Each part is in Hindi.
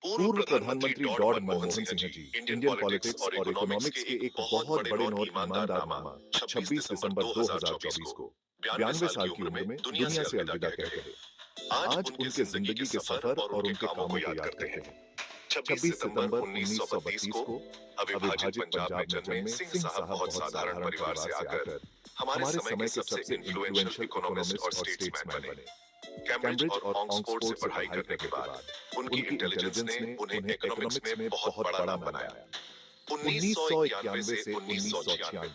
पूर्व प्रधानमंत्री doctor Manmohan Singh ji Indian politics और इकोनॉमिक्स के एक बहुत बड़े और ईमानदार नामा 26 दिसंबर 2024 को 92 साल की उम्र में दुनिया से अलविदा कहते हैं। आज उनके जिंदगी के सफर और उनके कामों को याद करते हैं। 26 सितंबर 1932 को अविभाजित पंजाब में जन्मे सिंह साहब बहुत साधारण परिवार से आकर हमारे समय के सबसे इन्फ्लुएंशियल इकोनॉमिस्ट और स्टेट्समैन बने। कैम्ब्रिज और ऑक्सफोर्ड से पढ़ाई करने के बाद उनकी इंटेलिजेंस ने उन्हें इकोनॉमिक्स में बहुत बड़ा नाम बनाया। 1991 से 1996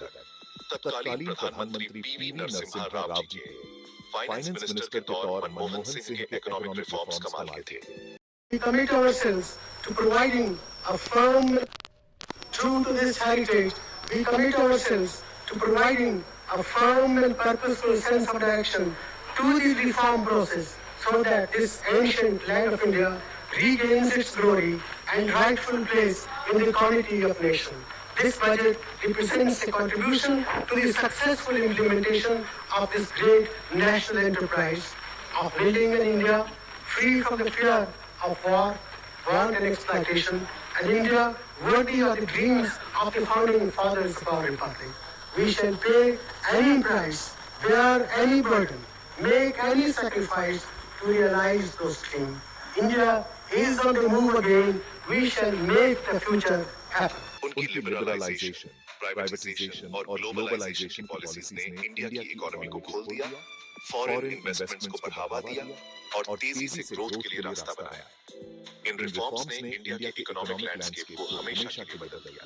तक तत्कालीन प्रधानमंत्री पीवी नरसिम्हा राव जी के फाइनेंस मिनिस्टर के तौर पर मनमोहन सिंह के इकोनॉमिक रिफॉर्म्स कमाल के थे। We commit ourselves to providing a firm, true to this heritage, we commit ourselves to providing a firm and purposeful sense of direction to the reform process so that this ancient land of India regains its glory and rightful place in the comity of nations. This budget represents a contribution to the successful implementation of this great national enterprise of building an India free from the fear of war, want and exploitation, an India worthy of the dreams of the founding fathers of our republic. We shall pay any price, bear any burden, make any sacrifice to realize those dreams. India is on the move again. We shall make the future happen. उनकी लिबरलाइजेशन, प्राइवेटाइजेशन और ग्लोबलाइजेशन पॉलिसीज ने इंडिया की इकोनॉमी को खोल दिया, फॉरेन इन्वेस्टमेंट्स को बढ़ावा दिया और तेजी से ग्रोथ के लिए रास्ता बनाया। इन रिफॉर्म्स ने इंडिया के इकोनॉमिक लैंडस्केप को हमेशा के लिए बदल दिया।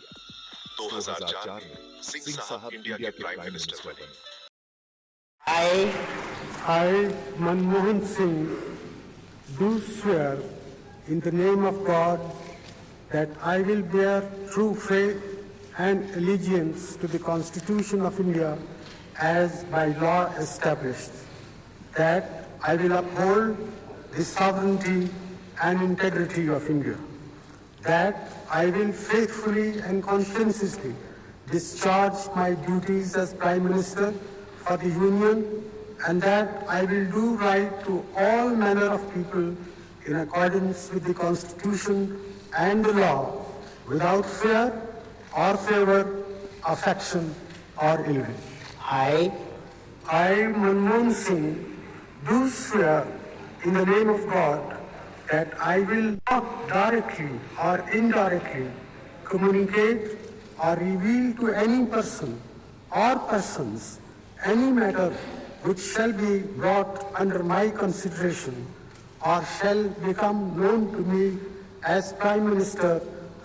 2004 में सिंह साहब इंडिया के प्राइम मिनिस्टर बने। I, Manmohan Singh, do swear in the name of God that I will bear true faith and allegiance to the Constitution of India as by law established, that I will uphold the sovereignty and integrity of India, that I will faithfully and conscientiously discharge my duties as Prime Minister for the Union, and that I will do right to all manner of people in accordance with the Constitution and the law, without fear or favor, affection or ill will. I, Manmohan Singh, do swear in the name of God that I will not directly or indirectly communicate or reveal to any person or persons any matter which shall be brought under my consideration or shall become known to me as Prime Minister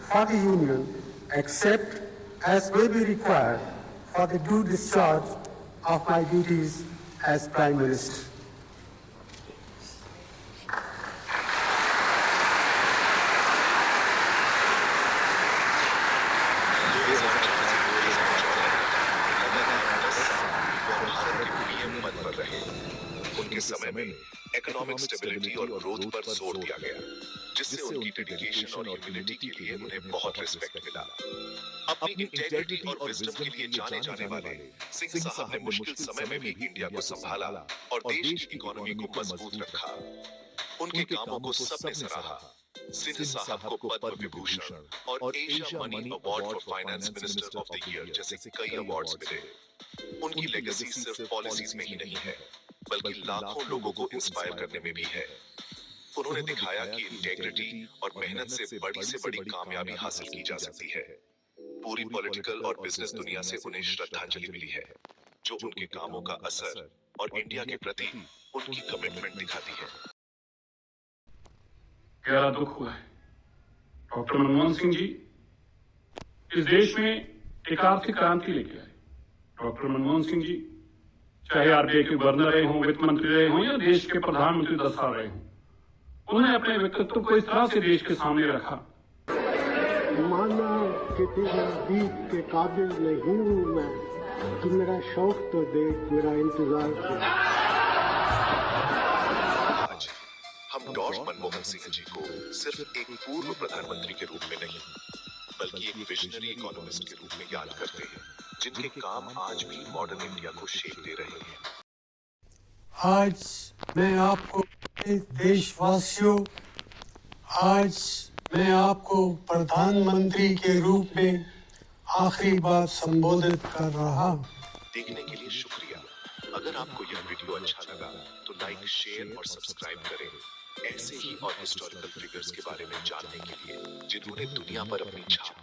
for the Union, except as may be required for the due discharge of my duties as Prime Minister. उनके समय में इकोनॉमिक स्टेबिलिटी और ग्रोथ पर जोर दिया गया, जिससे उनकी डेडिकेशन और ह्यूमिलिटी के लिए उन्हें बहुत रिस्पेक्ट मिला। अपनी इंटेग्रिटी और विजडम के लिए जाने जाने वाले सिंह साहब ने मुश्किल समय में भी इंडिया को संभाला और देश की इकोनॉमी को मजबूत रखा। उनके कामों को सबने सराहा। सिंह साहब को पद्म विभूषण और Asia money award for finance minister of the year जैसे कई अवार्ड्स मिले। उनकी लेगेसी सिर्फ पॉलिसीज में ही नहीं है, बल्कि लाखों लोगों को इंस्पायर करने में भी है। उन्होंने दिखाया कि इंटेग्रिटी और मेहनत से बड़ी कामयाबी हासिल की जा सकती है। पूरी पॉलिटिकल और बिजनेस दुनिया से उन्हें श्रद्धांजलि मिली है, जो उनके कामों का असर और इंडिया के प्रति उनकी कमिटमेंट दिखाती है। गहरा दुख हुआ है। डॉक्टर मनमोहन सिंह जी इस देश में एक आर्थिक क्रांति लेके आए। डॉक्टर मनमोहन सिंह जी चाहे आरबीआई के गवर्नर रहे हों, वित्त मंत्री रहे हों या देश के प्रधानमंत्री 10 साल रहे हों, उन्होंने अपने व्यक्तित्व को इस तरह से देश के सामने रखा। माना किसी बीत के काबिल नहीं हूँ मैं, कि मेरा शौक तो देख, मेरा इंतजार कर। आज हम डॉक्टर मनमोहन सिंह जी को सिर्फ एक पूर्व प्रधानमंत्री के रूप में नहीं, बल्कि एक विजनरी इकोनॉमिस्ट के रूप में याद करते हैं, जिनके काम आज भी मॉडर्न इंडिया को शेप दे रहे हैं। आज मैं आपको देशवासियों, आज मैं आपको प्रधानमंत्री के रूप में आखिरी बार संबोधित कर रहा हूँ। देखने के लिए शुक्रिया। अगर आपको यह वीडियो अच्छा लगा तो लाइक, शेयर और सब्सक्राइब करें ऐसे ही और हिस्टोरिकल फिगर्स के बारे में जानने के लिए जिन्होंने दुनिया पर अपनी छाप